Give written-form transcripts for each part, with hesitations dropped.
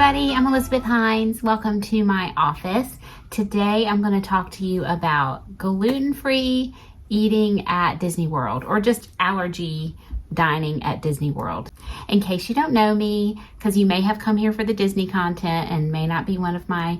everybody, I'm Elizabeth Hines. Welcome to my office. Today I'm going to talk to you about gluten-free eating at Disney World, or just allergy dining at Disney World. In case you don't know me, because you may have come here for the Disney content and may not be one of my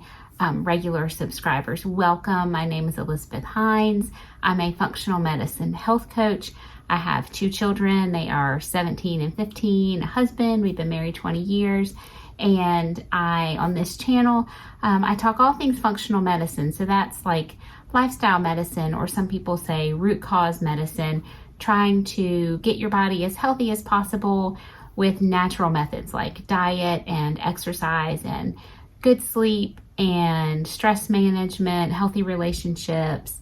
regular subscribers, welcome. My name is Elizabeth Hines. I'm a functional medicine health coach. I have 2 children. They are 17 and 15, a husband. We've been married 20 years. And on this channel, I talk all things functional medicine. So that's like lifestyle medicine, or some people say root cause medicine, trying to get your body as healthy as possible with natural methods like diet and exercise and good sleep and stress management, healthy relationships,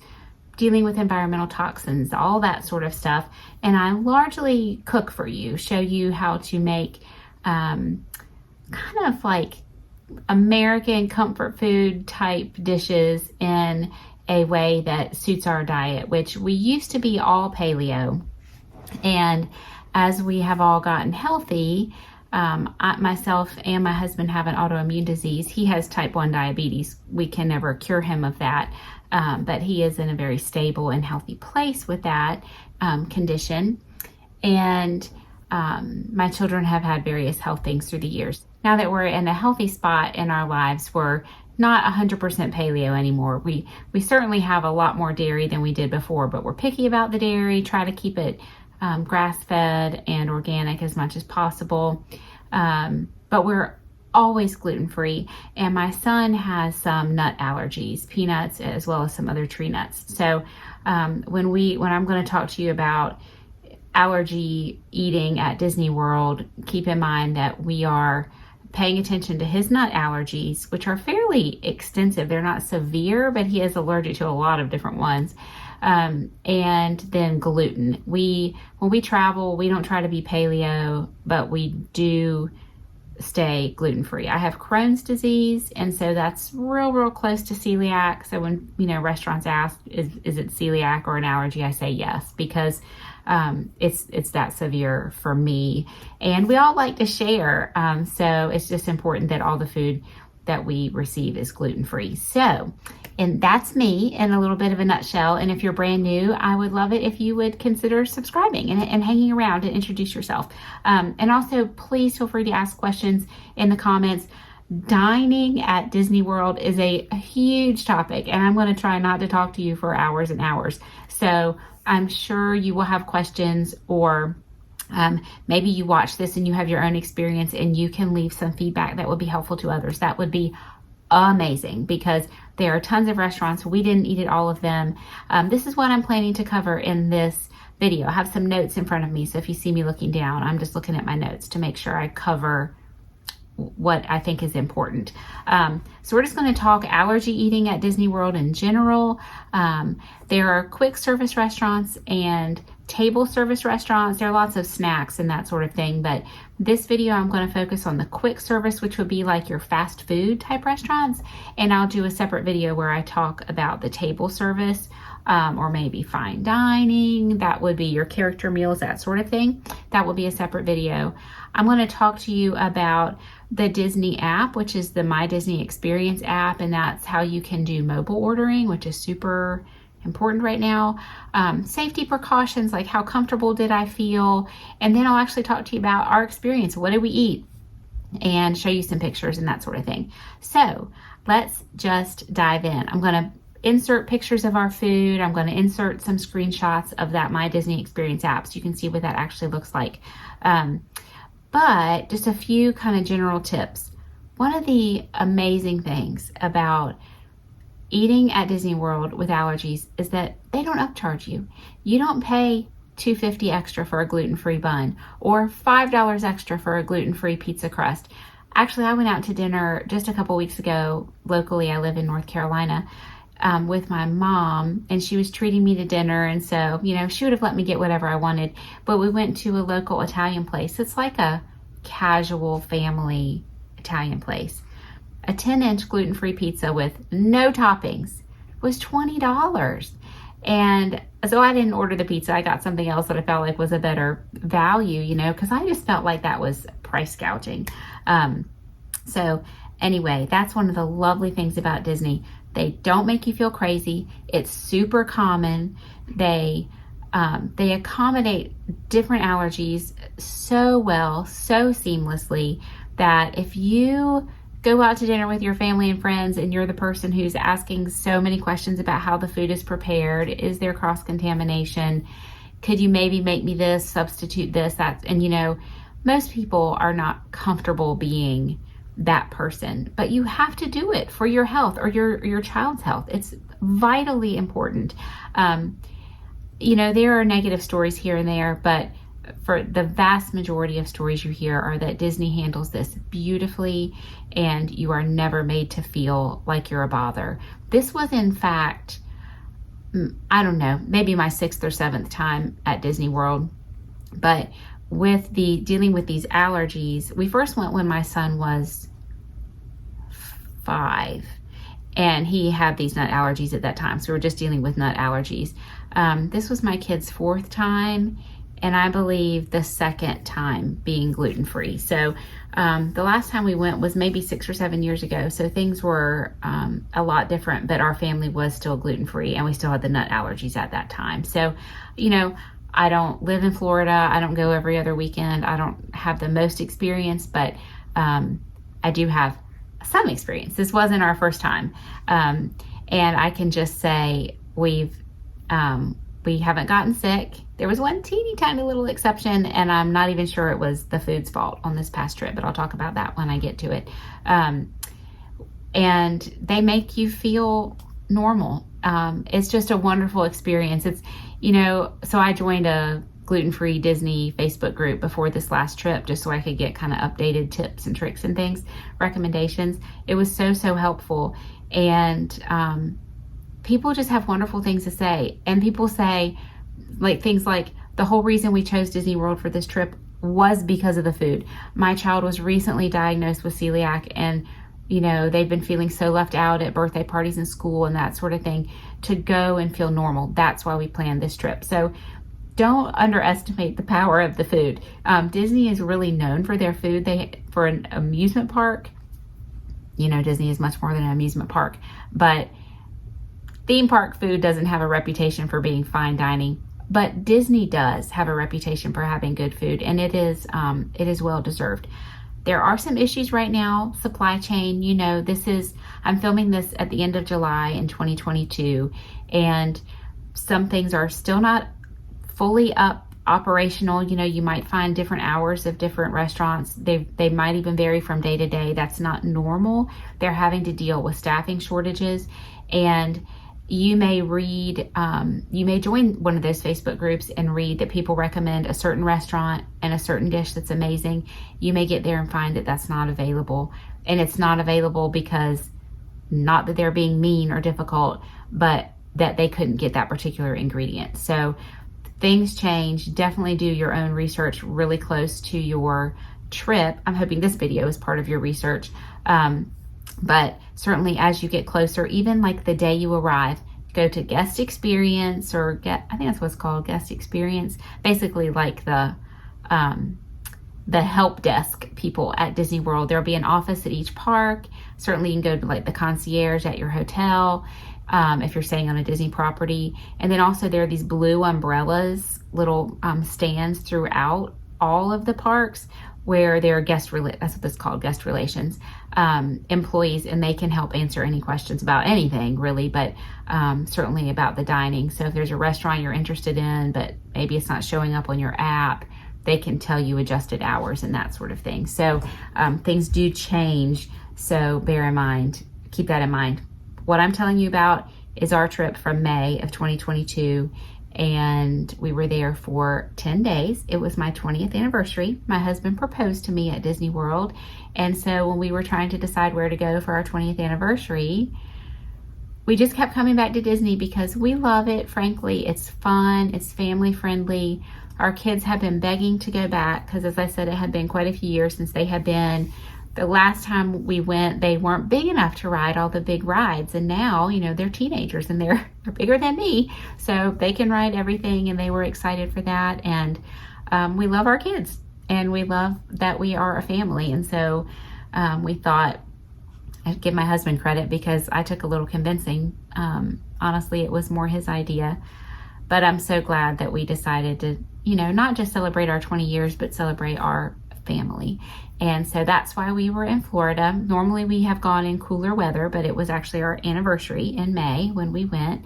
dealing with environmental toxins, all that sort of stuff. And I largely cook for you, show you how to make kind of like American comfort food type dishes in a way that suits our diet, which we used to be all paleo. And as we have all gotten healthy, myself and my husband have an autoimmune disease. He has type 1 diabetes. We can never cure him of that, but he is in a very stable and healthy place with that condition. And my children have had various health things through the years. Now that we're in a healthy spot in our lives, we're not 100% paleo anymore. We certainly have a lot more dairy than we did before, but we're picky about the dairy, try to keep it grass-fed and organic as much as possible. But we're always gluten-free, and my son has some nut allergies, peanuts, as well as some other tree nuts. So when I'm going to talk to you about allergy eating at Disney World, keep in mind that we are paying attention to his nut allergies, which are fairly extensive. They're not severe, but he is allergic to a lot of different ones. And then gluten. When we travel, we don't try to be paleo, but we do stay gluten-free. I have Crohn's disease, and so that's real close to celiac. So when restaurants ask, is it celiac or an allergy, I say yes, because it's that severe for me. And we all like to share, so it's just important that all the food that we receive is gluten-free. So, and that's me in a little bit of a nutshell. And if you're brand new, I would love it if you would consider subscribing and hanging around and introduce yourself. And also, please feel free to ask questions in the comments. Dining at Disney World is a huge topic, and I'm going to try not to talk to you for hours and hours. So I'm sure you will have questions, or maybe you watch this and you have your own experience and you can leave some feedback that would be helpful to others. That would be amazing, because there are tons of restaurants. We didn't eat at all of them. This is what I'm planning to cover in this video. I have some notes in front of me, so if you see me looking down, I'm just looking at my notes to make sure I cover what I think is important. So we're just going to talk allergy eating at Disney World in general. There are quick service restaurants and table service restaurants. There are lots of snacks and that sort of thing, but this video I'm going to focus on the quick service, which would be like your fast food type restaurants, and I'll do a separate video where I talk about the table service, or maybe fine dining. That would be your character meals, that sort of thing. That will be a separate video. I'm going to talk to you about the Disney app, which is the My Disney Experience app, and that's how you can do mobile ordering, which is super important right now. Safety precautions, like how comfortable did I feel, and then I'll actually talk to you about our experience. What did we eat? And show you some pictures and that sort of thing. So let's just dive in. I'm going to insert pictures of our food. I'm going to insert some screenshots of that My Disney Experience app so you can see what that actually looks like. But just a few kind of general tips. One of the amazing things about eating at Disney World with allergies is that they don't upcharge you. You don't pay $2.50 extra for a gluten-free bun or $5 extra for a gluten-free pizza crust. Actually, I went out to dinner just a couple weeks ago. Locally, I live in North Carolina, with my mom, and she was treating me to dinner, and so she would have let me get whatever I wanted, but we went to a local Italian place. It's like a casual family Italian place. A 10-inch gluten-free pizza with no toppings was $20. And so I didn't order the pizza. I got something else that I felt like was a better value, because I just felt like that was price gouging. So anyway, that's one of the lovely things about Disney. They don't make you feel crazy. It's super common. They accommodate different allergies so well, so seamlessly, that if you go out to dinner with your family and friends and you're the person who's asking so many questions about how the food is prepared, is there cross-contamination, could you maybe make me this, substitute this, that, and most people are not comfortable being that person, but you have to do it for your health or your child's health. It's vitally important. There are negative stories here and there, but for the vast majority of stories you hear are that Disney handles this beautifully, and you are never made to feel like you're a bother. This was, in fact, I don't know, maybe my 6th or 7th time at Disney World, but with dealing with these allergies, we first went when my son was 5, and he had these nut allergies at that time, so we were just dealing with nut allergies. This was my kid's 4th time, and I believe the 2nd time being gluten-free. So the last time we went was maybe 6 or 7 years ago, so things were a lot different, but our family was still gluten-free, and we still had the nut allergies at that time. So, I don't live in Florida. I don't go every other weekend. I don't have the most experience, but I do have some experience. This wasn't our first time. And I can just say we haven't gotten sick. There was one teeny tiny little exception, and I'm not even sure it was the food's fault on this past trip, but I'll talk about that when I get to it. And they make you feel normal. It's just a wonderful experience. It's, so I joined a gluten-free Disney Facebook group before this last trip, just so I could get kind of updated tips and tricks and things, recommendations. It was so helpful. And people just have wonderful things to say. And people say things like, the whole reason we chose Disney World for this trip was because of the food. My child was recently diagnosed with celiac, and they've been feeling so left out at birthday parties and school and that sort of thing, to go and feel normal. That's why we planned this trip. So don't underestimate the power of the food. Disney is really known for their food. For an amusement park, Disney is much more than an amusement park, but theme park food doesn't have a reputation for being fine dining, but Disney does have a reputation for having good food, and it is well deserved. There are some issues right now, supply chain. I'm filming this at the end of July in 2022, and some things are still not fully operational. You might find different hours of different restaurants. They might even vary from day to day. That's not normal. They're having to deal with staffing shortages, and you may join one of those Facebook groups and read that people recommend a certain restaurant and a certain dish that's amazing. You may get there and find that that's not available. And it's not available because, not that they're being mean or difficult, but that they couldn't get that particular ingredient. So things change. Definitely do your own research really close to your trip. I'm hoping this video is part of your research. But certainly as you get closer, even like the day you arrive, go to guest experience, or I think that's what's called, guest experience. Basically like the help desk people at Disney World. There'll be an office at each park. Certainly you can go to like the concierge at your hotel, if you're staying on a Disney property. And then also there are these blue umbrellas, little stands throughout all of the parks, where they're that's what it's called, guest relations employees, and they can help answer any questions about anything really, but certainly about the dining. So if there's a restaurant you're interested in, but maybe it's not showing up on your app, they can tell you adjusted hours and that sort of thing. So things do change, so keep that in mind. What I'm telling you about is our trip from May of 2022. And we were there for 10 days. It was my 20th anniversary. My husband proposed to me at Disney World. And so when we were trying to decide where to go for our 20th anniversary, we just kept coming back to Disney because we love it. Frankly, it's fun. It's family friendly. Our kids have been begging to go back because, as I said, it had been quite a few years since they had been. The last time we went, they weren't big enough to ride all the big rides. And now, they're teenagers and they're bigger than me. So they can ride everything, and they were excited for that. And we love our kids, and we love that we are a family. And so We thought, I'd give my husband credit because I took a little convincing. Honestly, it was more his idea. But I'm so glad that we decided to, not just celebrate our 20 years, but celebrate our family. And so that's why we were in Florida. Normally we have gone in cooler weather, but it was actually our anniversary in May when we went.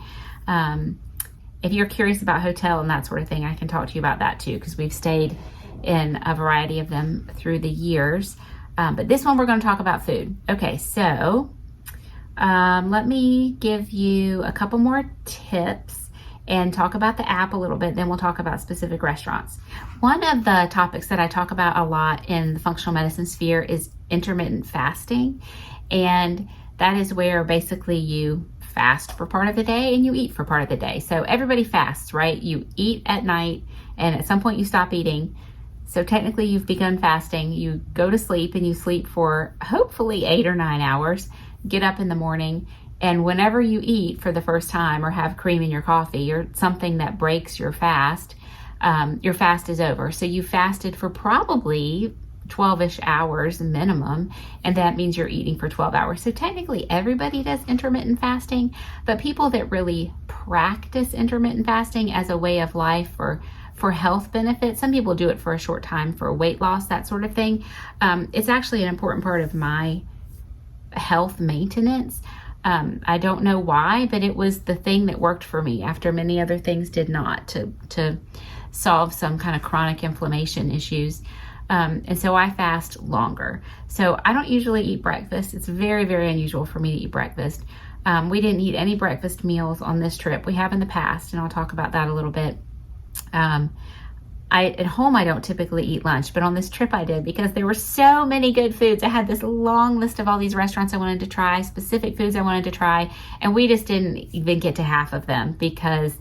If you're curious about hotel and that sort of thing, I can talk to you about that too, because we've stayed in a variety of them through the years. But this one, we're going to talk about food. Okay, so let me give you a couple more tips and talk about the app a little bit, then we'll talk about specific restaurants. One of the topics that I talk about a lot in the functional medicine sphere is intermittent fasting. And that is where basically you fast for part of the day and you eat for part of the day. So everybody fasts, right? You eat at night and at some point you stop eating. So technically you've begun fasting. You go to sleep and you sleep for hopefully 8 or 9 hours, get up in the morning, and whenever you eat for the first time or have cream in your coffee or something that breaks your fast is over. So you fasted for probably 12-ish hours minimum, and that means you're eating for 12 hours. So technically everybody does intermittent fasting, but people that really practice intermittent fasting as a way of life or for health benefits, some people do it for a short time for weight loss, that sort of thing. It's actually an important part of my health maintenance. I don't know why, but it was the thing that worked for me after many other things did not, to solve some kind of chronic inflammation issues. And so I fast longer. So I don't usually eat breakfast. It's very, very unusual for me to eat breakfast. We didn't eat any breakfast meals on this trip. We have in the past, and I'll talk about that a little bit. At home, I don't typically eat lunch, but on this trip I did because there were so many good foods. I had this long list of all these restaurants I wanted to try, specific foods I wanted to try, and we just didn't even get to half of them because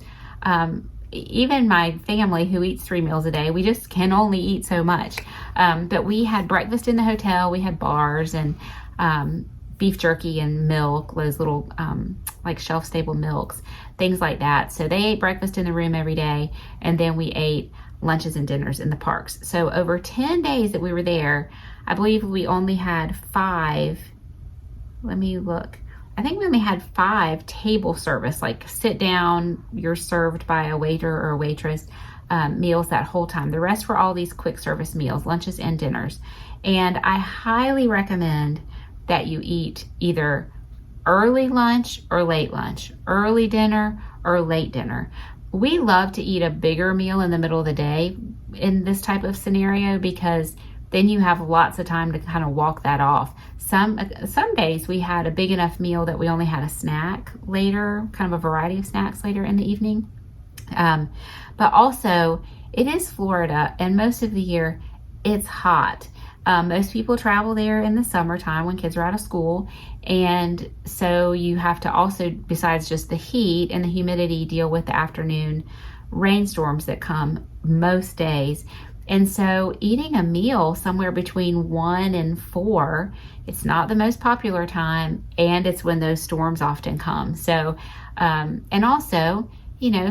even my family who eats 3 meals a day, we just can only eat so much. But we had breakfast in the hotel, we had bars and beef jerky and milk, those little like shelf-stable milks, things like that. So they ate breakfast in the room every day, and then we ate lunches and dinners in the parks. So over 10 days that we were there, I believe we only had 5, let me look. I think we only had 5 table service, like sit down, you're served by a waiter or a waitress, meals that whole time. The rest were all these quick service meals, lunches and dinners. And I highly recommend that you eat either early lunch or late lunch, early dinner or late dinner. We love to eat a bigger meal in the middle of the day in this type of scenario because then you have lots of time to kind of walk that off. Some days we had a big enough meal that we only had a snack later, kind of a variety of snacks later in the evening. But also, it is Florida, and most of the year it's hot. Most people travel there in the summertime when kids are out of school, and so you have to also, besides just the heat and the humidity, deal with the afternoon rainstorms that come most days. And so eating a meal somewhere between 1 and 4, it's not the most popular time, and it's when those storms often come. So, and also,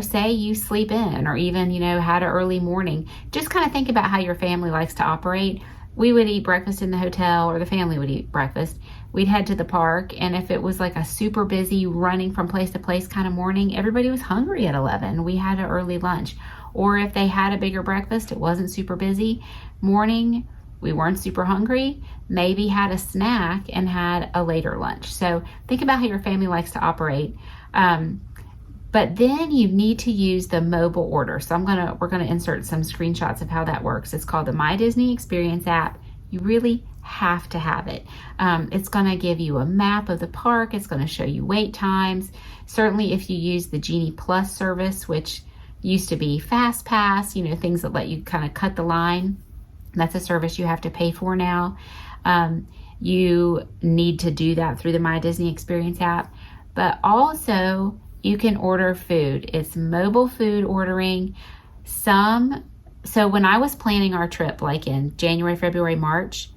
say you sleep in or even, had an early morning, just kind of think about how your family likes to operate. We would eat breakfast in the hotel, or the family would eat breakfast. We'd head to the park, and if it was like a super busy running from place to place kind of morning, everybody was hungry at 11. We had an early lunch. Or if they had a bigger breakfast, it wasn't super busy morning, we weren't super hungry, maybe had a snack and had a later lunch. So think about how your family likes to operate. But then you need to use the mobile order. So we're gonna insert some screenshots of how that works. It's called the My Disney Experience app. You really have to have it. It's gonna give you a map of the park. It's gonna show you wait times. Certainly if you use the Genie Plus service, which used to be Fast Pass, things that let you kind of cut the line. That's a service you have to pay for now. You need to do that through the My Disney Experience app. But also, you can order food. It's mobile food ordering. So when I was planning our trip, like in January, February, March,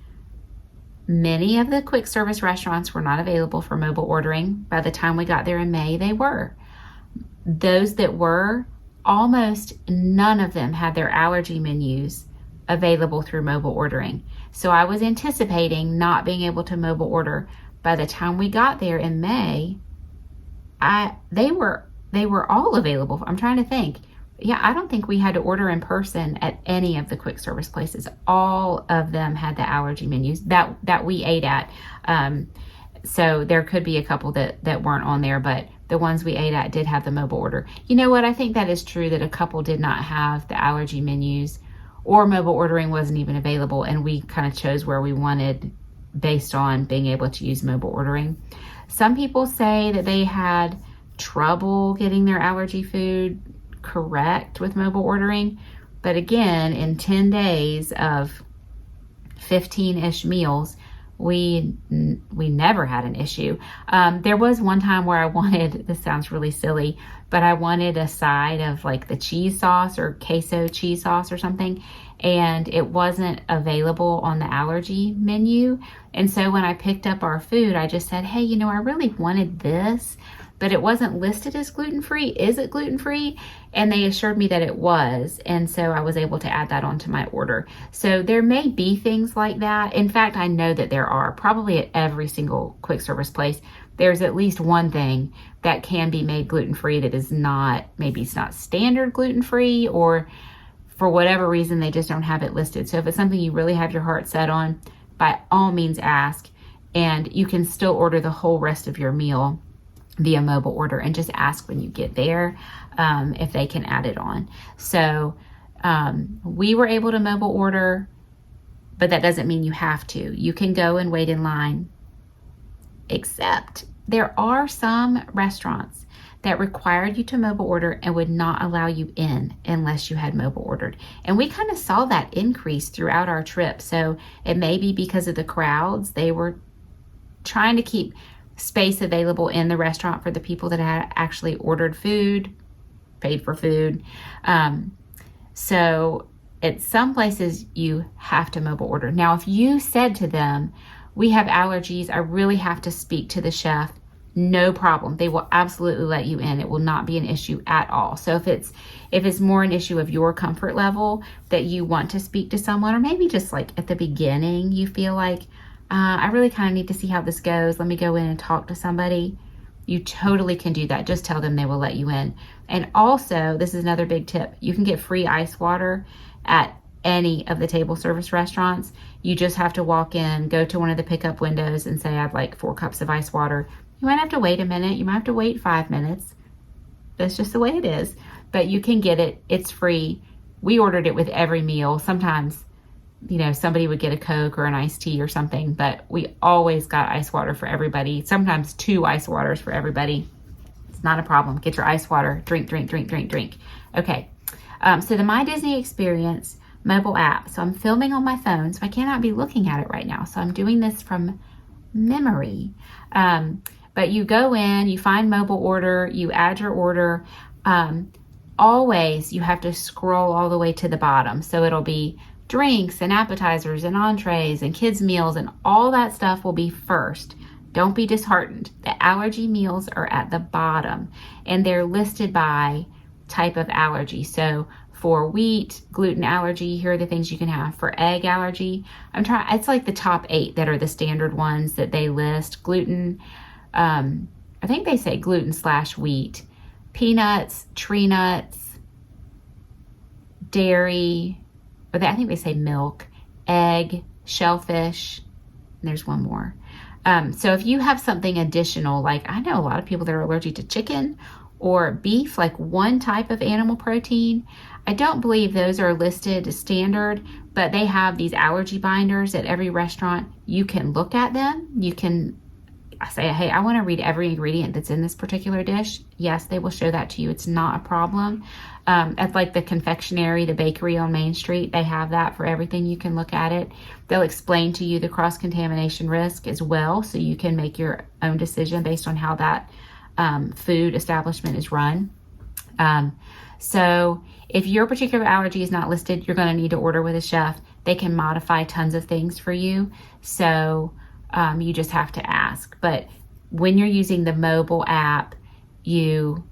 many of the quick service restaurants were not available for mobile ordering. By the time we got there in May, they were. Those that were, almost none of them had their allergy menus available through mobile ordering. So I was anticipating not being able to mobile order. By the time we got there in May, they were all available. I'm trying to think. Yeah, I don't think we had to order in person at any of the quick service places. All of them had the allergy menus that we ate at. So there could be a couple that weren't on there, but the ones we ate at did have the mobile order. You know what? I think that is true that a couple did not have the allergy menus, or mobile ordering wasn't even available, and we kind of chose where we wanted based on being able to use mobile ordering. Some people say that they had trouble getting their allergy food correct with mobile ordering, but again, in 10 days of 15-ish meals, we never had an issue. There was one time where I wanted, this sounds really silly, but I wanted a side of like the cheese sauce or queso cheese sauce or something, and it wasn't available on the allergy menu. And so when I picked up our food, I just said, hey, I really wanted this, but it wasn't listed as gluten-free. Is it gluten-free? And they assured me that it was. And so I was able to add that onto my order. So there may be things like that. In fact, I know that there are. Probably at every single quick service place, there's at least one thing that can be made gluten-free that is not, maybe it's not standard gluten-free, or for whatever reason, they just don't have it listed. So if it's something you really have your heart set on, by all means ask. And you can still order the whole rest of your meal via mobile order, and just ask when you get there if they can add it on. So we were able to mobile order, but that doesn't mean you have to. You can go and wait in line, except there are some restaurants that required you to mobile order and would not allow you in unless you had mobile ordered. And we kind of saw that increase throughout our trip. So it may be because of the crowds. They were trying to keep space available in the restaurant for the people that had actually ordered food, paid for food. So at some places you have to mobile order. Now, if you said to them, we have allergies, I really have to speak to the chef, no problem. They will absolutely let you in. It will not be an issue at all. So if it's more an issue of your comfort level that you want to speak to someone, or maybe just like at the beginning, you feel like, I really kind of need to see how this goes. Let me go in and talk to somebody. You totally can do that. Just tell them, they will let you in. And also, this is another big tip. You can get free ice water at any of the table service restaurants. You just have to walk in, go to one of the pickup windows and say, I'd like 4 cups of ice water. You might have to wait a minute. You might have to wait 5 minutes. That's just the way it is. But you can get it. It's free. We ordered it with every meal. Sometimes somebody would get a Coke or an iced tea or something, but we always got ice water for everybody. Sometimes 2 ice waters for everybody. It's not a problem. Get your ice water. Drink, drink, drink, drink, drink. Okay. So the My Disney Experience mobile app. So I'm filming on my phone, so I cannot be looking at it right now. So I'm doing this from memory. But you go in, you find mobile order, you add your order. Always you have to scroll all the way to the bottom. So it'll be drinks and appetizers and entrees and kids meals, and all that stuff will be first. Don't be disheartened. The allergy meals are at the bottom, and they're listed by type of allergy. So for wheat, gluten allergy, here are the things you can have. For egg allergy, it's like the top 8 that are the standard ones that they list. Gluten, I think they say gluten/wheat, peanuts, tree nuts, dairy, I think they say milk, egg, shellfish, and there's one more. So if you have something additional, like I know a lot of people that are allergic to chicken or beef, like one type of animal protein, I don't believe those are listed as standard, but they have these allergy binders at every restaurant. You can look at them. You can say, hey, I want to read every ingredient that's in this particular dish. Yes, they will show that to you. It's not a problem. At like the confectionery, the bakery on Main Street, they have that for everything. You can look at it. They'll explain to you the cross-contamination risk as well, so you can make your own decision based on how that food establishment is run. So if your particular allergy is not listed, you're going to need to order with a chef. They can modify tons of things for you. So you just have to ask. But when you're using the mobile app, you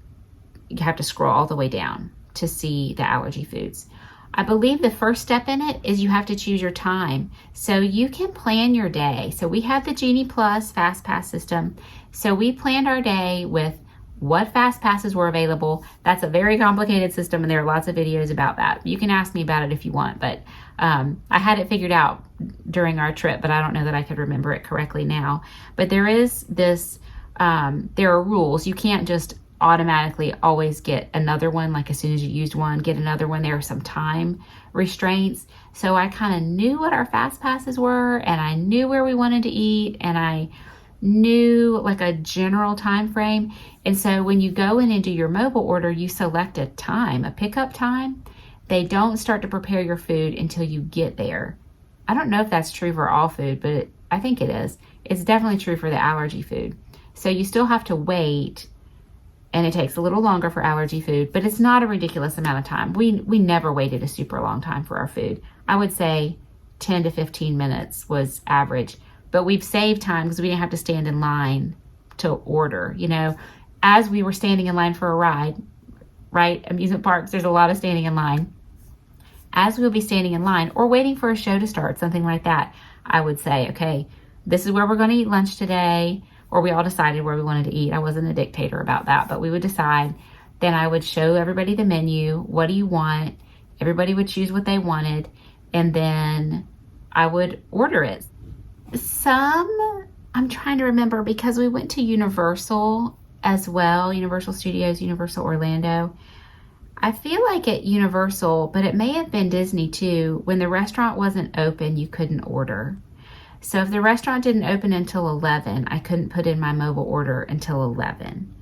have to scroll all the way down to see the allergy foods. I believe the first step in it is you have to choose your time. So you can plan your day. So we have the Genie Plus Fast Pass system. So we planned our day with what Fast Passes were available. That's a very complicated system and there are lots of videos about that. You can ask me about it if you want, but I had it figured out during our trip, but I don't know that I could remember it correctly now. But there is this, there are rules. You can't just automatically always get another one, like as soon as you used one, get another one. There are some time restraints. So I kind of knew what our Fast Passes were, and I knew where we wanted to eat, and I knew like a general time frame. And so when you go in and do your mobile order, you select a time, a pickup time. They don't start to prepare your food until you get there. I don't know if that's true for all food, but I think it is. It's definitely true for the allergy food. So you still have to wait, and it takes a little longer for allergy food, but it's not a ridiculous amount of time. We never waited a super long time for our food. I would say 10 to 15 minutes was average, but we've saved time because we didn't have to stand in line to order. You know, as we were standing in line for a ride, right? Amusement parks, there's a lot of standing in line. As we'll be standing in line or waiting for a show to start, something like that, I would say, okay, this is where we're going to eat lunch today. Or we all decided where we wanted to eat. I wasn't a dictator about that, but we would decide. Then I would show everybody the menu. What do you want? Everybody would choose what they wanted, and then I would order it. I'm trying to remember because we went to Universal as well, Universal Studios, Universal Orlando. I feel like at Universal, but it may have been Disney too, when the restaurant wasn't open, you couldn't order. So if the restaurant didn't open until 11, I couldn't put in my mobile order until 11.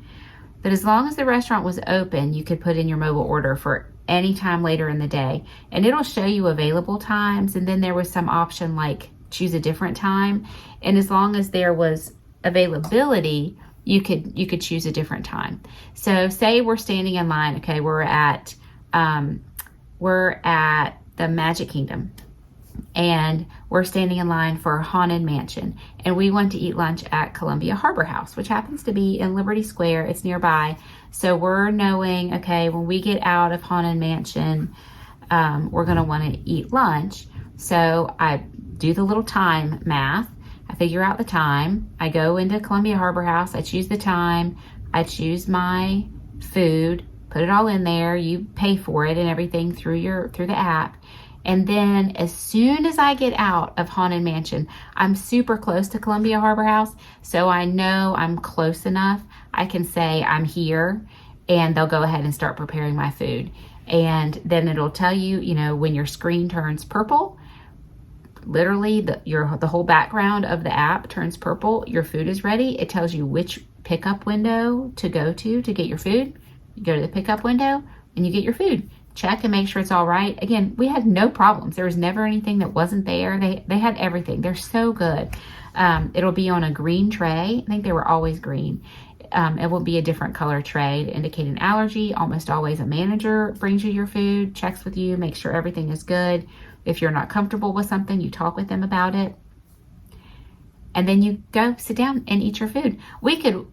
But as long as the restaurant was open, you could put in your mobile order for any time later in the day. And it'll show you available times. And then there was some option like choose a different time. And as long as there was availability, you could choose a different time. So say we're standing in line. Okay, we're at the Magic Kingdom. And we're standing in line for Haunted Mansion, and we want to eat lunch at Columbia Harbor House, which happens to be in Liberty Square. It's nearby. So we're knowing, okay, when we get out of Haunted Mansion, we're going to want to eat lunch. So I do the little time math. I figure out the time. I go into Columbia Harbor House. I choose the time. I choose my food, put it all in there. You pay for it and everything through the app. And then as soon as I get out of Haunted Mansion, I'm super close to Columbia Harbor House. So I know I'm close enough. I can say I'm here, and they'll go ahead and start preparing my food. And then it'll tell you, you know, when your screen turns purple, literally the whole background of the app turns purple, your food is ready. It tells you which pickup window to go to get your food. You go to the pickup window and you get your food. Check and make sure it's all right. Again, we had no problems. There was never anything that wasn't there. They had everything. They're so good. It'll be on a green tray. I think they were always green. It will be a different color tray to indicate an allergy. Almost always a manager brings you your food, checks with you, makes sure everything is good. If you're not comfortable with something, you talk with them about it. And then you go sit down and eat your food. We could,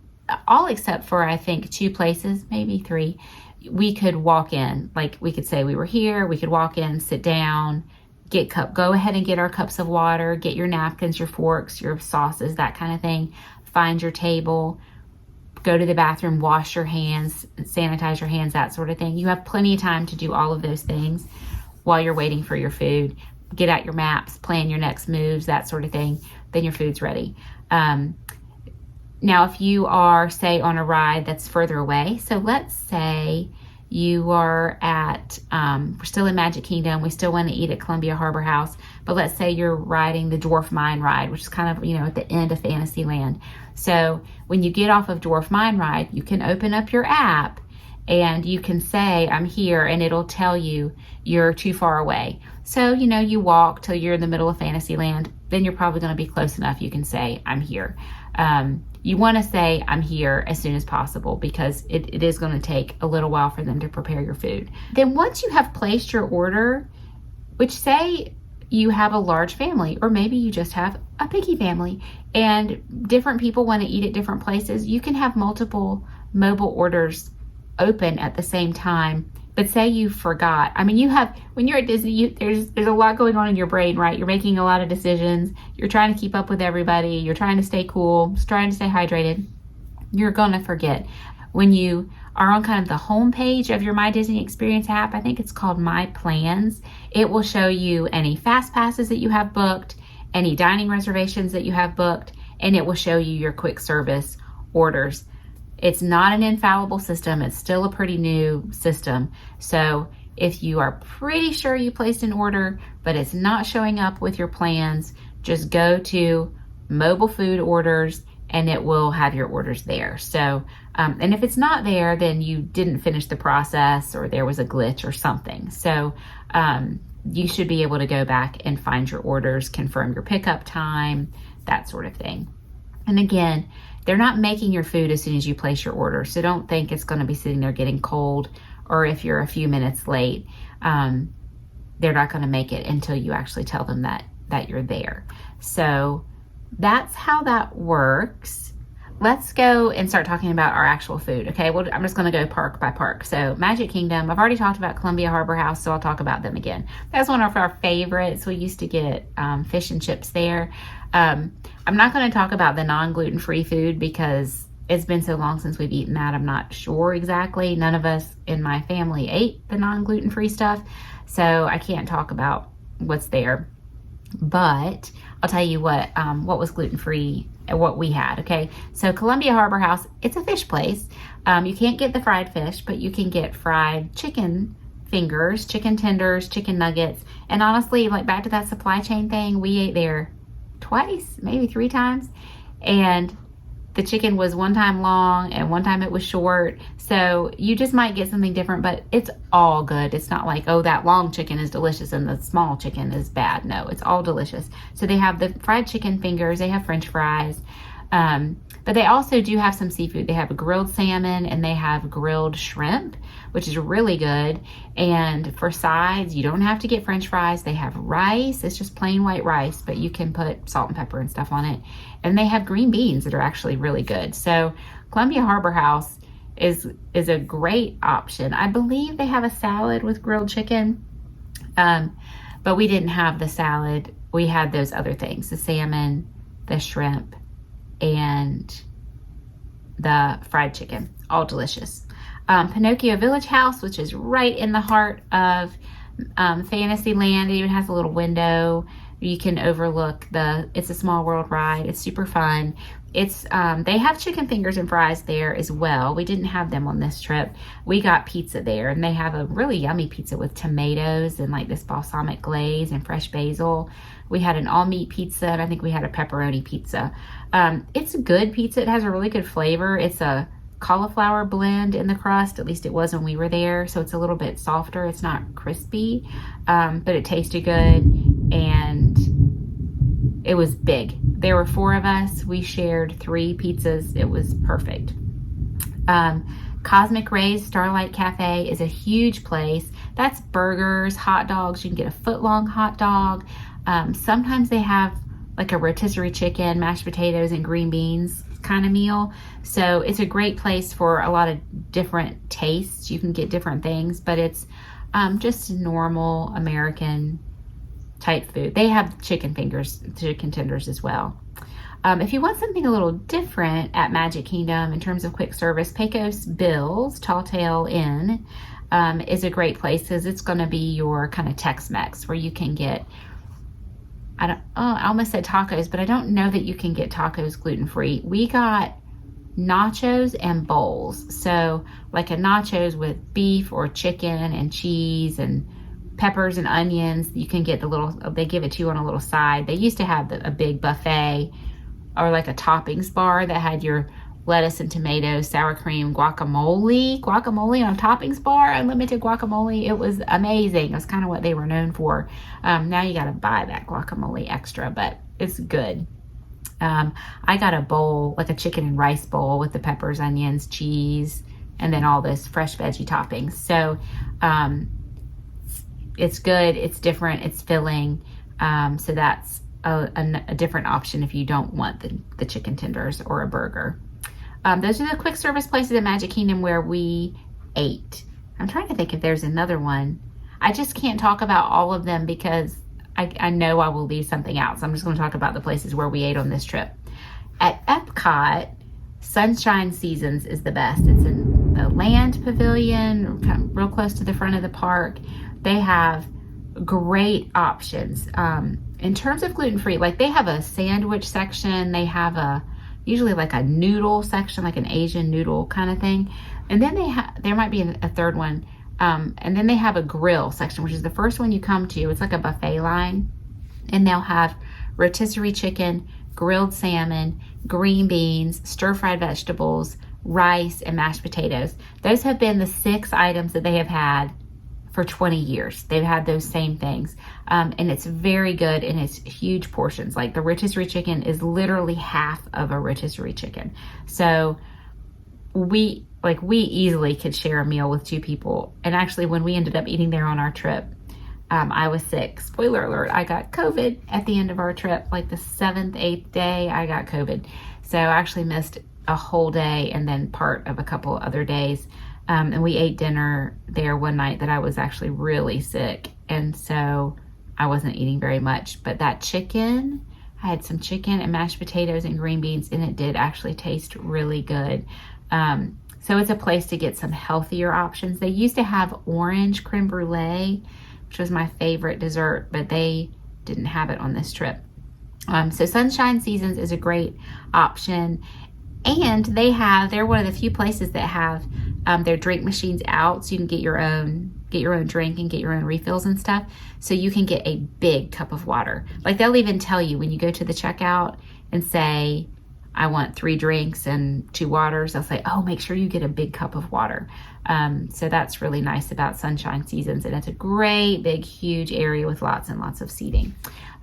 all except for I think 2 places, maybe 3, we could walk in. Like we could say we were here, we could walk in, sit down, go ahead and get our cups of water, get your napkins, your forks, your sauces, that kind of thing. Find your table, go to the bathroom, wash your hands, sanitize your hands, that sort of thing. You have plenty of time to do all of those things while you're waiting for your food. Get out your maps, plan your next moves, that sort of thing. Then your food's ready. Now, if you are, say, on a ride that's further away, so let's say you are at, we're still in Magic Kingdom, we still want to eat at Columbia Harbor House, but let's say you're riding the Dwarf Mine ride, which is kind of, you know, at the end of Fantasyland. So when you get off of Dwarf Mine ride, you can open up your app and you can say, I'm here, and it'll tell you you're too far away. So, you know, you walk till you're in the middle of Fantasyland, then you're probably going to be close enough. You can say, I'm here. You want to say, I'm here as soon as possible because it is going to take a little while for them to prepare your food. Then once you have placed your order, which say you have a large family, or maybe you just have a picky family and different people want to eat at different places, you can have multiple mobile orders open at the same time But say you forgot. I mean, when you're at Disney, there's a lot going on in your brain, right? You're making a lot of decisions. You're trying to keep up with everybody. You're trying to stay cool, trying to stay hydrated. You're going to forget. When you are on kind of the home page of your My Disney Experience app, I think it's called My Plans, it will show you any fast passes that you have booked, any dining reservations that you have booked, and it will show you your quick service orders. It's not an infallible system. It's still a pretty new system. So if you are pretty sure you placed an order, but it's not showing up with your plans, just go to mobile food orders and it will have your orders there. So, and if it's not there, then you didn't finish the process or there was a glitch or something. So you should be able to go back and find your orders, confirm your pickup time, that sort of thing. And again, they're not making your food as soon as you place your order. So don't think it's going to be sitting there getting cold, or if you're a few minutes late, they're not going to make it until you actually tell them that you're there. So that's how that works. Let's go and start talking about our actual food. Okay, well, I'm just going to go park by park. So Magic Kingdom, I've already talked about Columbia Harbor House, so I'll talk about them again. That's one of our favorites. We used to get fish and chips there. I'm not going to talk about the non-gluten-free food because it's been so long since we've eaten that. I'm not sure exactly. None of us in my family ate the non-gluten-free stuff, so I can't talk about what's there. But I'll tell you what was gluten-free and what we had, okay? So Columbia Harbor House, it's a fish place. You can't get the fried fish, but you can get fried chicken fingers, chicken tenders, chicken nuggets. And honestly, like back to that supply chain thing, we ate there twice, maybe 3 times. And the chicken was one time long and one time it was short. So you just might get something different, but it's all good. It's not like, oh, that long chicken is delicious and the small chicken is bad. No, it's all delicious. So they have the fried chicken fingers, they have French fries, but they also do have some seafood. They have a grilled salmon and they have grilled shrimp, which is really good. And for sides, you don't have to get French fries. They have rice. It's just plain white rice, but you can put salt and pepper and stuff on it. And they have green beans that are actually really good. So Columbia Harbor House is a great option. I believe they have a salad with grilled chicken, but we didn't have the salad. We had those other things, the salmon, the shrimp, and the fried chicken, all delicious. Pinocchio Village House, which is right in the heart of Fantasyland. It even has a little window. You can overlook It's a Small World ride. It's super fun. They have chicken fingers and fries there as well. We didn't have them on this trip. We got pizza there, and they have a really yummy pizza with tomatoes and like this balsamic glaze and fresh basil. We had an all-meat pizza, and I think we had a pepperoni pizza. It's a good pizza. It has a really good flavor. It's a cauliflower blend in the crust. At least it was when we were there. So it's a little bit softer. It's not crispy, but it tasted good, and it was big. There were 4 of us. We shared 3 pizzas. It was perfect. Cosmic Rays Starlight Cafe is a huge place. That's burgers, hot dogs. You can get a foot-long hot dog. Sometimes they have like a rotisserie chicken, mashed potatoes, and green beans kind of meal. So it's a great place for a lot of different tastes. You can get different things, but it's just normal American type food. They have chicken fingers, chicken tenders as well. If you want something a little different at Magic Kingdom in terms of quick service, Pecos Bill's Tall Tale Inn is a great place because it's going to be your kind of Tex-Mex where you can get, I almost said tacos, but I don't know that you can get tacos gluten-free. We got nachos and bowls. So like a nachos with beef or chicken and cheese and peppers and onions. You can get they give it to you on a little side. They used to have a big buffet or like a toppings bar that had your lettuce and tomatoes, sour cream, guacamole on a toppings bar, unlimited guacamole. It was amazing. It was kind of what they were known for. Now you got to buy that guacamole extra, but it's good. I got a bowl, like a chicken and rice bowl with the peppers, onions, cheese, and then all this fresh veggie toppings. So it's good, it's different, it's filling. So that's a different option if you don't want the chicken tenders or a burger. Those are the quick service places at Magic Kingdom where we ate. I'm trying to think if there's another one. I just can't talk about all of them because I know I will leave something out. So I'm just going to talk about the places where we ate on this trip. At Epcot, Sunshine Seasons is the best. It's in the Land Pavilion, kind of real close to the front of the park. They have great options. In terms of gluten-free, like they have a sandwich section. They have usually like a noodle section, like an Asian noodle kind of thing. And then there might be a third one. And then they have a grill section, which is the first one you come to. It's like a buffet line. And they'll have rotisserie chicken, grilled salmon, green beans, stir-fried vegetables, rice, and mashed potatoes. Those have been the 6 items that they have had for 20 years. They've had those same things. And it's very good, and it's huge portions. Like the rotisserie chicken is literally half of a rotisserie chicken. So we easily could share a meal with 2 people. And actually, when we ended up eating there on our trip, I was sick. Spoiler alert, I got COVID at the end of our trip. Like the 7th, 8th day, I got COVID. So I actually missed a whole day and then part of a couple other days. And we ate dinner there one night that I was actually really sick. And so I wasn't eating very much. But that chicken, I had some chicken and mashed potatoes and green beans, and it did actually taste really good. So it's a place to get some healthier options. They used to have orange creme brulee, which was my favorite dessert, but they didn't have it on this trip. So Sunshine Seasons is a great option. And they're one of the few places that have their drink machines out, so you can get your own drink and get your own refills and stuff. So you can get a big cup of water. Like they'll even tell you when you go to the checkout and say, I want 3 drinks and 2 waters. They'll say, oh, make sure you get a big cup of water. So that's really nice about Sunshine Seasons. And it's a great, big, huge area with lots and lots of seating.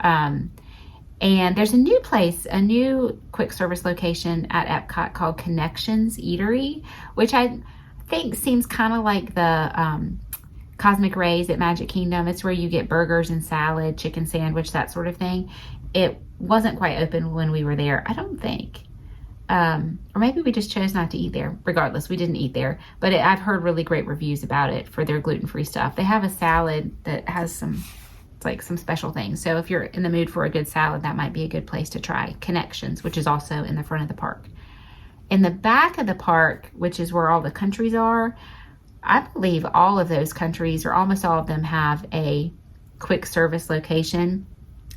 And there's a new quick service location at Epcot called Connections Eatery, which I think seems kind of like the Cosmic Rays at Magic Kingdom. It's where you get burgers and salad, chicken sandwich, that sort of thing. It wasn't quite open when we were there, I don't think. Or maybe we just chose not to eat there. Regardless, we didn't eat there. But I've heard really great reviews about it for their gluten-free stuff. They have a salad that has some special things. So if you're in the mood for a good salad, that might be a good place to try Connections, which is also in the front of the park. In the back of the park, which is where all the countries are, I believe all of those countries, or almost all of them, have a quick service location.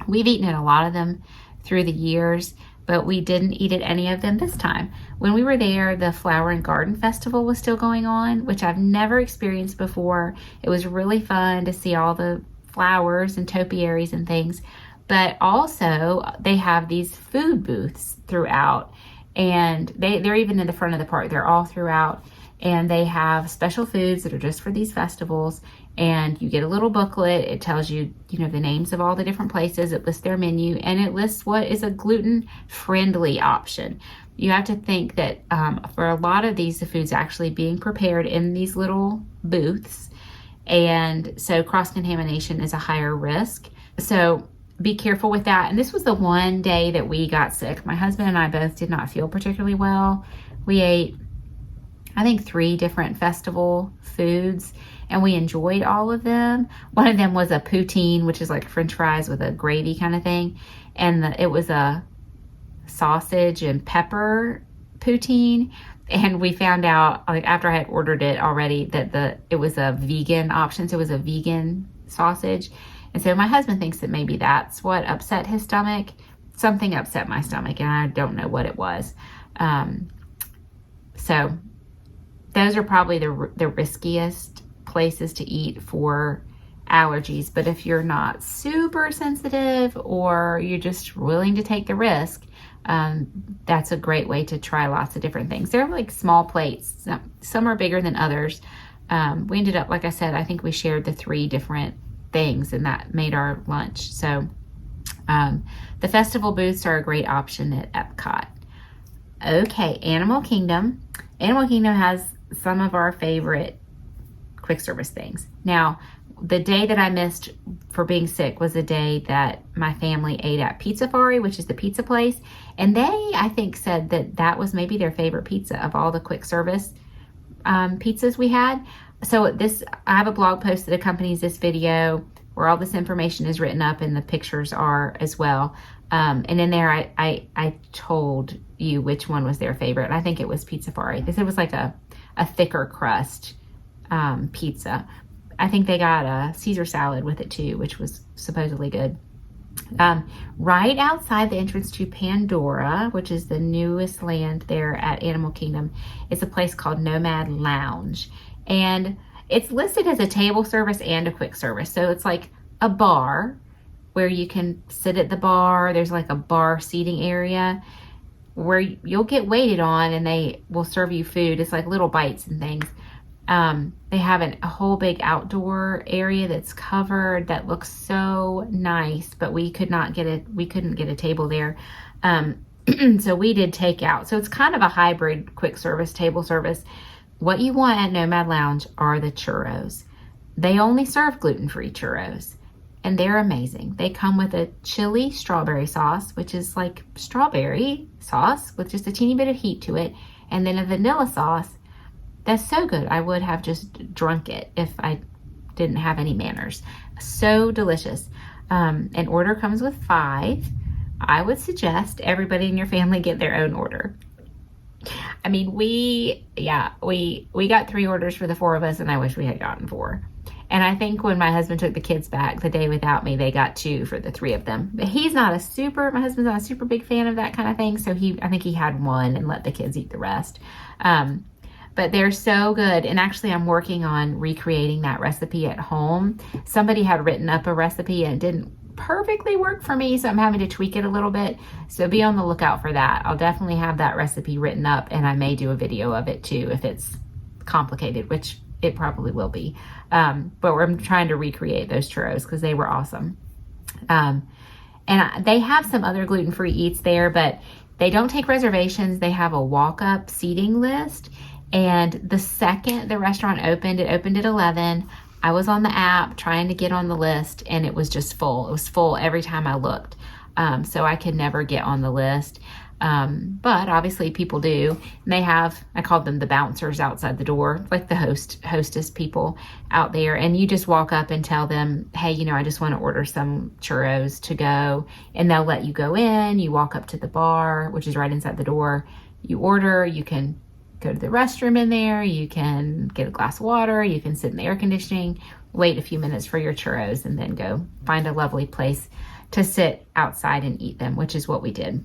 We've eaten at a lot of them through the years, but we didn't eat at any of them this time. When we were there, the Flower and Garden Festival was still going on, which I've never experienced before. It was really fun to see all the flowers and topiaries and things, but also they have these food booths throughout, and they're even in the front of the park. They're all throughout, and they have special foods that are just for these festivals. And you get a little booklet. It tells you, the names of all the different places. It lists their menu, and it lists what is a gluten-friendly option. You have to think that for a lot of these, the food's actually being prepared in these little booths. And so cross-contamination is a higher risk. So be careful with that. And this was the one day that we got sick. My husband and I both did not feel particularly well. We ate, I think, 3 different festival foods, and we enjoyed all of them. One of them was a poutine, which is like French fries with a gravy kind of thing. And it was a sausage and pepper poutine. And we found out, like, after I had ordered it already, that it was a vegan option. So it was a vegan sausage. And so my husband thinks that maybe that's what upset his stomach. Something upset my stomach, and I don't know what it was. So those are probably the riskiest places to eat for allergies. But if you're not super sensitive, or you're just willing to take the risk, that's a great way to try lots of different things. They're like small plates. Some are bigger than others. We ended up, like I said, I think we shared the 3 different things, and that made our lunch. So the festival booths are a great option at Epcot. Okay, Animal Kingdom. Animal Kingdom has some of our favorite quick service things. Now, the day that I missed for being sick was the day that my family ate at Pizzafari, which is the pizza place. And they, I think, said that was maybe their favorite pizza of all the quick service pizzas we had. So I have a blog post that accompanies this video where all this information is written up and the pictures are as well. And in there, I told you which one was their favorite. I think it was Pizza Fari. They said it was like a thicker crust pizza. I think they got a Caesar salad with it too, which was supposedly good. Right outside the entrance to Pandora, which is the newest land there at Animal Kingdom, is a place called Nomad Lounge. And it's listed as a table service and a quick service. So it's like a bar where you can sit at the bar. There's like a bar seating area where you'll get waited on and they will serve you food. It's like little bites and things. They have a whole big outdoor area that's covered that looks so nice, but we couldn't get a table there. So we did takeout. So it's kind of a hybrid quick service, table service. What you want at Nomad Lounge are the churros. They only serve gluten-free churros and they're amazing. They come with a chili strawberry sauce, which is like strawberry sauce with just a teeny bit of heat to it. And then a vanilla sauce. That's so good. I would have just drunk it if I didn't have any manners. So delicious. An order comes with 5. I would suggest everybody in your family get their own order. I mean, we got 3 orders for the 4 of us, and I wish we had gotten 4. And I think when my husband took the kids back the day without me, they got 2 for the 3 of them. But my husband's not a super big fan of that kind of thing. So I think he had 1 and let the kids eat the rest. But they're so good. And actually I'm working on recreating that recipe at home. Somebody had written up a recipe and it didn't perfectly work for me. So I'm having to tweak it a little bit. So be on the lookout for that. I'll definitely have that recipe written up and I may do a video of it too if it's complicated, which it probably will be. But I'm trying to recreate those churros because they were awesome. And they have some other gluten-free eats there, but they don't take reservations. They have a walk-up seating list. And the second the restaurant opened, it opened at 11. I was on the app trying to get on the list and it was just full. It was full every time I looked. So I could never get on the list. But obviously people do. And I called them the bouncers outside the door, like the hostess people out there. And you just walk up and tell them, hey, I just want to order some churros to go. And they'll let you go in. You walk up to the bar, which is right inside the door. You order, you can go to the restroom in there, you can get a glass of water, you can sit in the air conditioning, wait a few minutes for your churros, and then go find a lovely place to sit outside and eat them, which is what we did.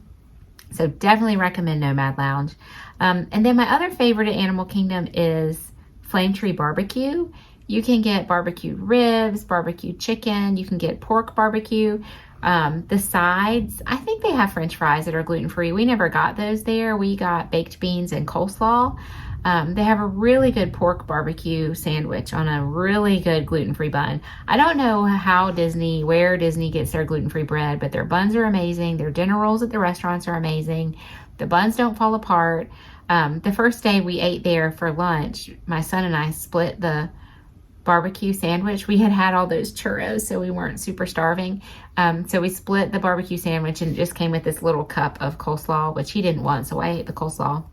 So definitely recommend Nomad Lounge. And then my other favorite at Animal Kingdom is Flame Tree Barbecue. You can get barbecued ribs, barbecued chicken, you can get pork barbecue. The sides, I think they have French fries that are gluten-free. We never got those there. We got baked beans and coleslaw. They have a really good pork barbecue sandwich on a really good gluten-free bun. I don't know where Disney gets their gluten-free bread, but their buns are amazing. Their dinner rolls at the restaurants are amazing. The buns don't fall apart. The first day we ate there for lunch, my son and I split the barbecue sandwich. We had all those churros, so we weren't super starving. So we split the barbecue sandwich and it just came with this little cup of coleslaw, which he didn't want, so I ate the coleslaw.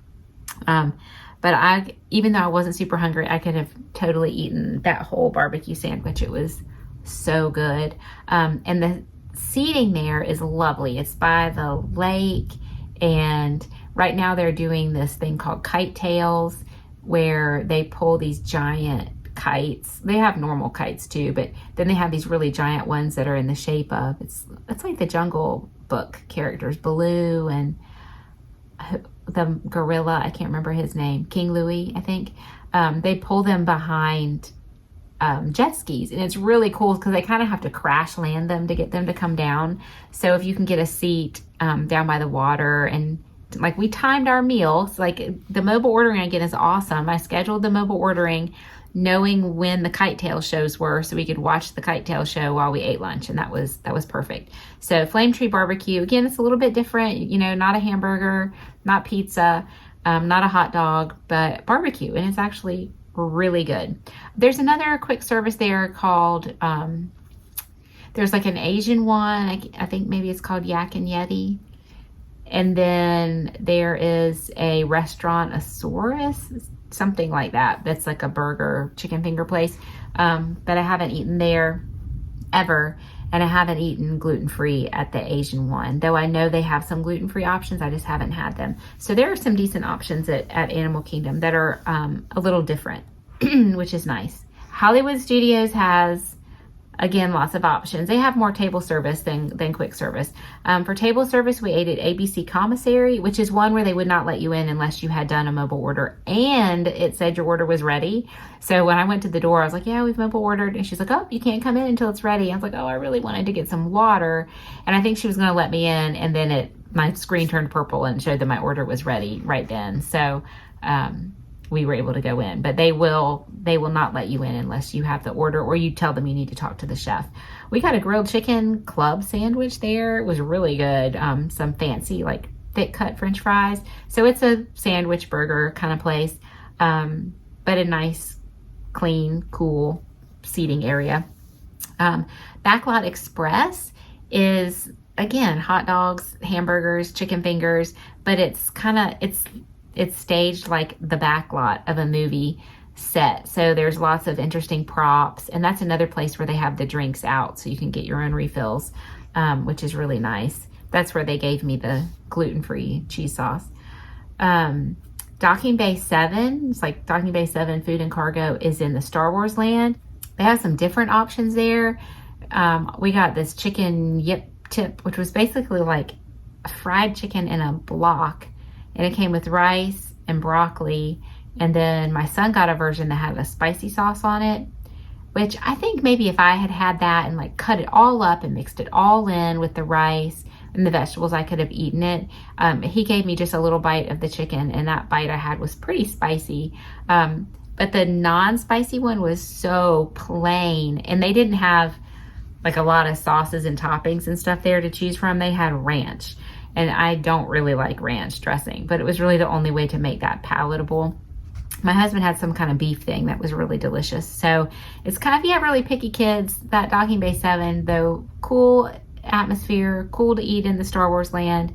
But even though I wasn't super hungry, I could have totally eaten that whole barbecue sandwich. It was so good. And the seating there is lovely. It's by the lake, and right now they're doing this thing called kite tails, where they pull these giant kites. They have normal kites too, but then they have these really giant ones that are in the shape of, it's like the Jungle Book characters, Baloo and the gorilla, I can't remember his name, King Louie, I think. They pull them behind jet skis, and it's really cool because they kind of have to crash land them to get them to come down. So if you can get a seat down by the water, and like we timed our meals, like the mobile ordering again is awesome. I scheduled the mobile ordering knowing when the kite tail shows were so we could watch the kite tail show while we ate lunch, and that was perfect. So Flame Tree Barbecue, again, it's a little bit different, not a hamburger, not pizza, not a hot dog, but barbecue, and it's actually really good. There's another quick service there called there's like an Asian one, I think maybe it's called Yak and Yeti. And then there is a restaurant, Asaurus, something like that. That's like a burger chicken finger place. But I haven't eaten there ever. And I haven't eaten gluten-free at the Asian one, though I know they have some gluten-free options. I just haven't had them. So there are some decent options at Animal Kingdom that are a little different, which is nice. Hollywood Studios has, again, lots of options. They have more table service than quick service. For table service, we ate at ABC Commissary, which is one where they would not let you in unless you had done a mobile order and it said your order was ready. So when I went to the door, I was like, yeah, we've mobile ordered. And she's like, oh, you can't come in until it's ready. I was like, oh, I really wanted to get some water. And I think she was going to let me in. And then my screen turned purple and showed that my order was ready right then. So we were able to go in, but they will not let you in unless you have the order or you tell them you need to talk to the chef. We got a grilled chicken club sandwich there. It was really good. Some fancy like thick cut French fries. So it's a sandwich burger kind of place, but a nice, clean, cool seating area. Backlot Express is, again, hot dogs, hamburgers, chicken fingers, but it's staged like the back lot of a movie set. So there's lots of interesting props. And that's another place where they have the drinks out so you can get your own refills, which is really nice. That's where they gave me the gluten-free cheese sauce. Docking Bay 7, it's like Docking Bay 7 Food and Cargo is in the Star Wars land. They have some different options there. We got this chicken yip tip, which was basically like fried chicken in a block. And it came with rice and broccoli. And then my son got a version that had a spicy sauce on it, which I think maybe if I had had that and like cut it all up and mixed it all in with the rice and the vegetables, I could have eaten it. He gave me just a little bite of the chicken, and that bite I had was pretty spicy. But the non-spicy one was so plain, and they didn't have like a lot of sauces and toppings and stuff there to choose from. They had ranch. And I don't really like ranch dressing, but it was really the only way to make that palatable. My husband had some kind of beef thing that was really delicious. So it's kind of, if you have really picky kids, that Docking Bay 7, though cool atmosphere, cool to eat in the Star Wars land,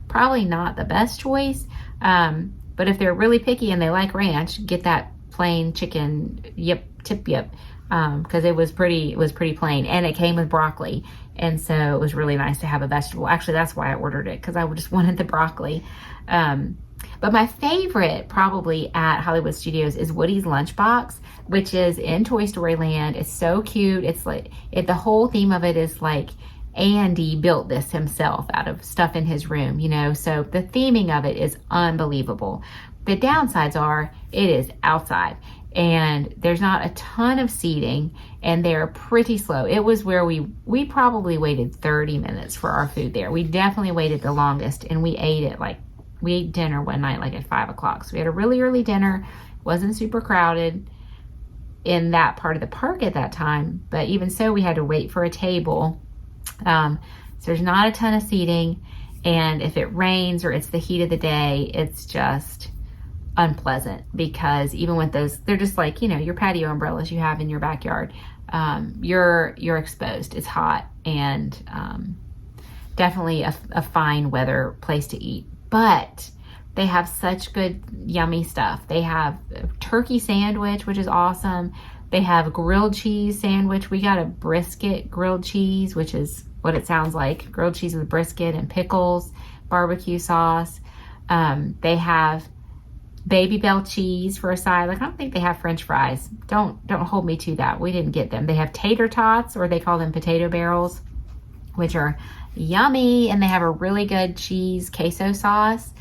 probably not the best choice. But if they're really picky and they like ranch, get that plain chicken tip yip. Because it was pretty plain, and it came with broccoli, and so it was really nice to have a vegetable. Actually, that's why I ordered it, because I just wanted the broccoli. But my favorite probably at Hollywood Studios is Woody's Lunchbox, which is in Toy Story Land. It's so cute. It's like the whole theme of it is like Andy built this himself out of stuff in his room, so the theming of it is unbelievable. The downsides are it is outside. And there's not a ton of seating, and they're pretty slow. It was where we probably waited 30 minutes for our food there. We definitely waited the longest, and we ate dinner one night like at 5 o'clock. So we had a really early dinner. Wasn't super crowded in that part of the park at that time, but even so, we had to wait for a table. So there's not a ton of seating, and if it rains or it's the heat of the day, it's just unpleasant, because even with those, they're just like, your patio umbrellas you have in your backyard, you're exposed. It's hot, and definitely a fine weather place to eat. But they have such good yummy stuff. They have a turkey sandwich, which is awesome. They have a grilled cheese sandwich. We got a brisket grilled cheese, which is what it sounds like, grilled cheese with brisket and pickles, barbecue sauce. They have Baby Bell cheese for a side. Like, I don't think they have French fries. Don't hold me to that. We didn't get them. They have tater tots, or they call them potato barrels, which are yummy, and they have a really good cheese queso sauce.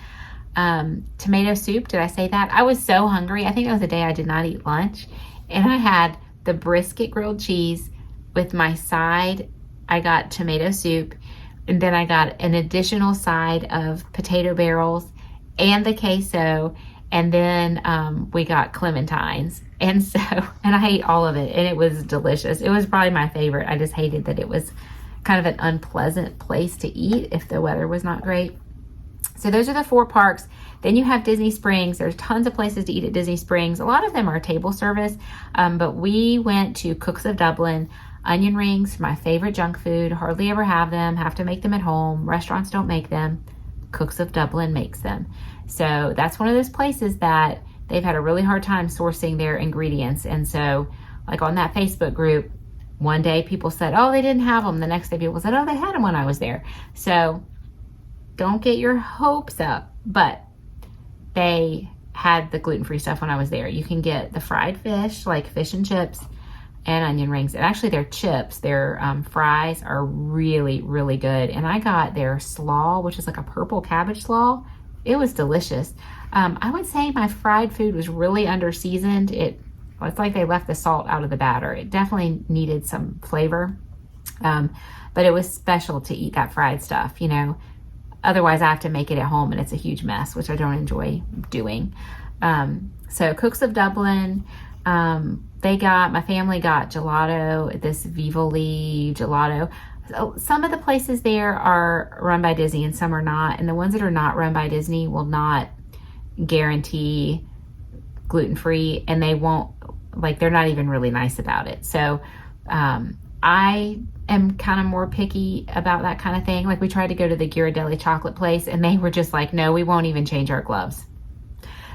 Tomato soup. Did I say that? I was so hungry. I think that was the day I did not eat lunch, and I had the brisket grilled cheese with my side. I got tomato soup, and then I got an additional side of potato barrels and the queso. And then we got clementines. And I ate all of it, and it was delicious. It was probably my favorite. I just hated that it was kind of an unpleasant place to eat if the weather was not great. So those are the 4 parks. Then you have Disney Springs. There's tons of places to eat at Disney Springs. A lot of them are table service, but we went to Cooks of Dublin. Onion rings, my favorite junk food. Hardly ever have them. Have to make them at home. Restaurants don't make them. Cooks of Dublin makes them. So that's one of those places that they've had a really hard time sourcing their ingredients. And so like on that Facebook group, one day people said, oh, they didn't have them. The next day people said, oh, they had them when I was there. So don't get your hopes up, but they had the gluten-free stuff when I was there. You can get the fried fish, like fish and chips and onion rings. And actually their chips, their fries are really, really good. And I got their slaw, which is like a purple cabbage slaw. It was delicious. I would say my fried food was really under-seasoned. It's like they left the salt out of the batter. It definitely needed some flavor, but it was special to eat that fried stuff, you know. Otherwise, I have to make it at home, and it's a huge mess, which I don't enjoy doing. So Cooks of Dublin, my family got gelato, this Vivoli gelato. So some of the places there are run by Disney and some are not. And the ones that are not run by Disney will not guarantee gluten-free, and they won't, like, they're not even really nice about it. So I am kind of more picky about that kind of thing. Like, we tried to go to the Ghirardelli chocolate place and they were just like, no, we won't even change our gloves.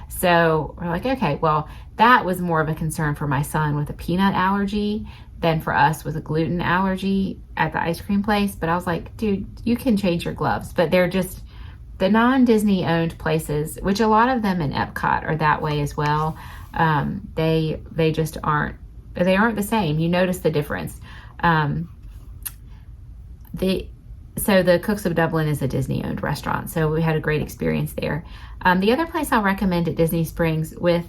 So we're like, okay, well, that was more of a concern for my son with a peanut allergy than for us with a gluten allergy at the ice cream place. But I was like, dude, you can change your gloves. But they're just the non-Disney owned places, which a lot of them in Epcot are that way as well. They just aren't the same. You notice the difference. So the Cooks of Dublin is a Disney owned restaurant. So we had a great experience there. The other place I'll recommend at Disney Springs with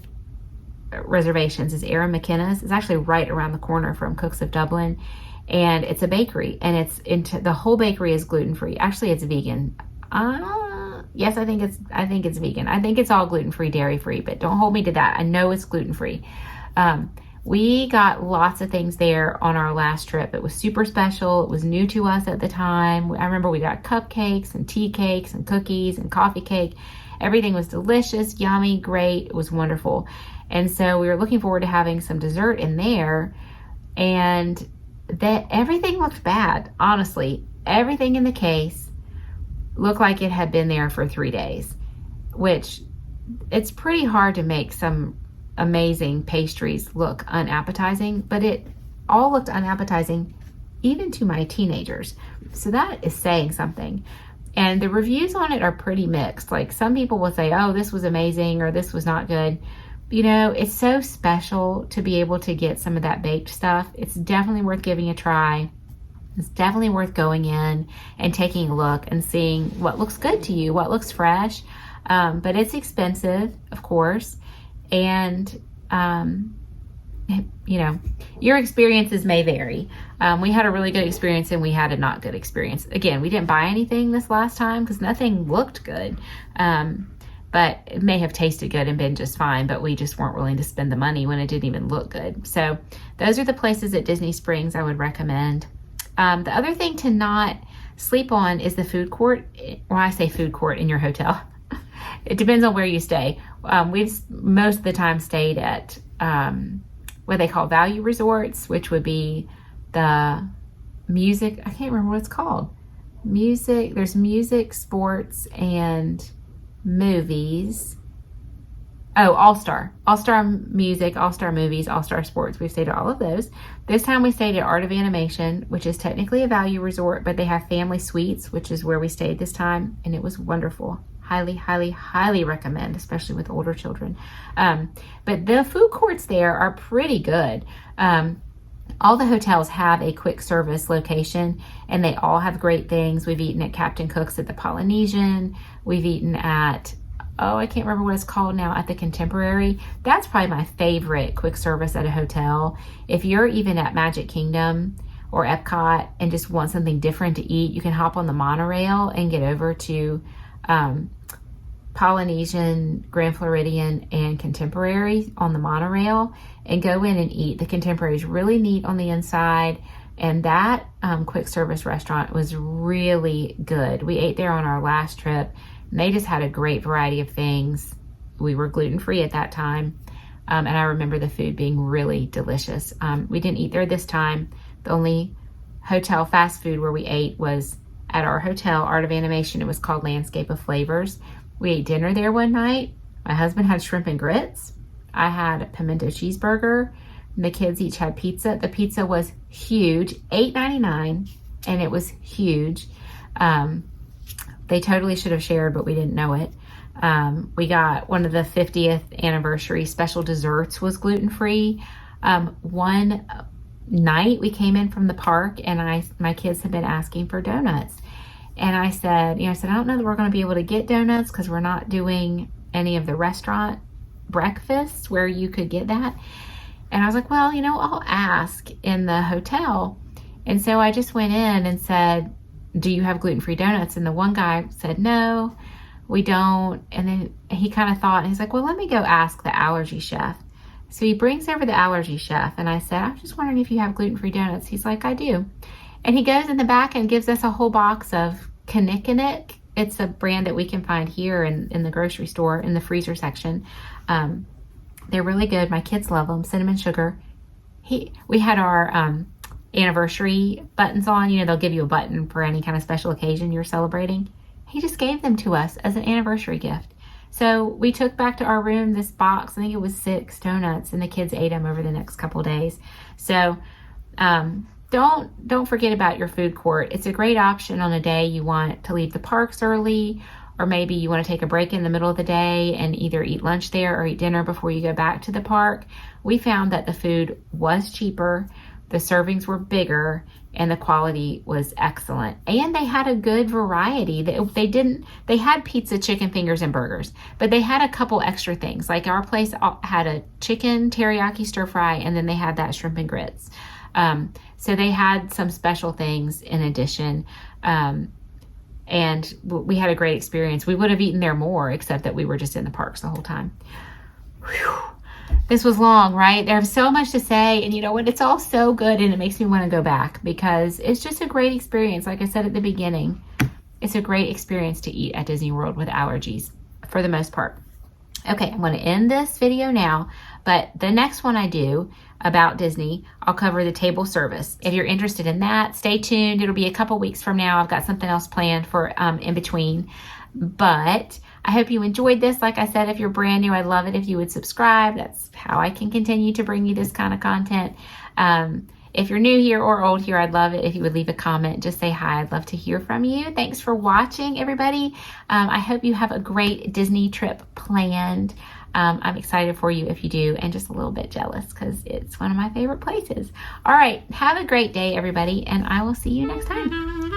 reservations is Aaron McKenna's. It's actually right around the corner from Cooks of Dublin, and it's a bakery, and the whole bakery is gluten-free. Actually, it's vegan. Yes, I think it's vegan. I think it's all gluten-free, dairy-free, but don't hold me to that. I know it's gluten-free. We got lots of things there on our last trip. It was super special. It was new to us at the time. I remember we got cupcakes and tea cakes and cookies and coffee cake. Everything was delicious, yummy, great. It was wonderful. And so we were looking forward to having some dessert in there, and that everything looked bad. Honestly, everything in the case looked like it had been there for 3 days, which it's pretty hard to make some amazing pastries look unappetizing, but it all looked unappetizing even to my teenagers. So that is saying something. And the reviews on it are pretty mixed. Like, some people will say, oh, this was amazing, or this was not good. You know, it's so special to be able to get some of that baked stuff. It's definitely worth giving a try. It's definitely worth going in and taking a look and seeing what looks good to you, what looks fresh. But it's expensive, of course. And, you know, your experiences may vary. We had a really good experience and we had a not good experience. Again, we didn't buy anything this last time because nothing looked good. But it may have tasted good and been just fine, but we just weren't willing to spend the money when it didn't even look good. So those are the places at Disney Springs I would recommend. The other thing to not sleep on is the food court. When I say food court in your hotel, it depends on where you stay. We've most of the time stayed at what they call value resorts, which would be the music. I can't remember what it's called. There's music, sports, and movies. Oh, All-Star Music, All-Star Movies, All-Star Sports. We've stayed at all of those. This time we stayed at Art of Animation, which is technically a value resort, but they have family suites, which is where we stayed this time, and it was wonderful. Highly, highly, highly recommend, especially with older children. But the food courts there are pretty good. All the hotels have a quick service location, and they all have great things. We've eaten at Captain Cook's at the Polynesian. We've eaten at, I can't remember what it's called now, at the Contemporary. That's probably my favorite quick service at a hotel. If you're even at Magic Kingdom or Epcot and just want something different to eat, you can hop on the monorail and get over to Polynesian, Grand Floridian, and Contemporary on the monorail and go in and eat. The Contemporary is really neat on the inside, and that quick service restaurant was really good. We ate there on our last trip, and they just had a great variety of things. We were gluten-free at that time, and I remember the food being really delicious. We didn't eat there this time. The only hotel fast food where we ate was at our hotel, Art of Animation. It was called Landscape of Flavors. We ate dinner there one night. My husband had shrimp and grits. I had a pimento cheeseburger. The kids each had pizza. The pizza was huge, $8.99, and it was huge. They totally should have shared, but we didn't know it. We got one of the 50th anniversary special desserts was gluten-free. One night we came in from the park and my kids had been asking for donuts. And I said, I don't know that we're going to be able to get donuts because we're not doing any of the restaurant breakfasts where you could get that. And I was like, well, I'll ask in the hotel. And so I just went in and said, do you have gluten-free donuts? And the one guy said, no, we don't. And then he kind of thought, and he's like, well, let me go ask the allergy chef. So he brings over the allergy chef, and I said, I'm just wondering if you have gluten-free donuts. He's like, I do. And he goes in the back and gives us a whole box of Knick-a-Knick. It's a brand that we can find here in the grocery store in the freezer section. They're really good. My kids love them. Cinnamon sugar. We had our anniversary buttons on. They'll give you a button for any kind of special occasion you're celebrating. He just gave them to us as an anniversary gift. So we took back to our room this box. I think it was 6 donuts, and the kids ate them over the next couple days. So don't forget about your food court. It's a great option on a day you want to leave the parks early, or maybe you want to take a break in the middle of the day and either eat lunch there or eat dinner before you go back to the park. We found that the food was cheaper, the servings were bigger, and the quality was excellent. And they had a good variety. They had pizza, chicken fingers, and burgers, but they had a couple extra things. Like our place had a chicken teriyaki stir fry, and then they had that shrimp and grits. So they had some special things in addition. And we had a great experience. We would have eaten there more, except that we were just in the parks the whole time. Whew. This was long, right? There's so much to say, and you know what? It's all so good, and it makes me want to go back because it's just a great experience. Like I said at the beginning, it's a great experience to eat at Disney World with allergies for the most part. Okay, I'm going to end this video now, but the next one I do about Disney, I'll cover the table service. If you're interested in that, stay tuned. It'll be a couple weeks from now. I've got something else planned for in between. But I hope you enjoyed this. Like I said, if you're brand new, I'd love it if you would subscribe. That's how I can continue to bring you this kind of content. If you're new here or old here, I'd love it if you would leave a comment. Just say hi. I'd love to hear from you. Thanks for watching, everybody. I hope you have a great Disney trip planned. I'm excited for you if you do, and just a little bit jealous because it's one of my favorite places. All right. Have a great day, everybody, and I will see you next time.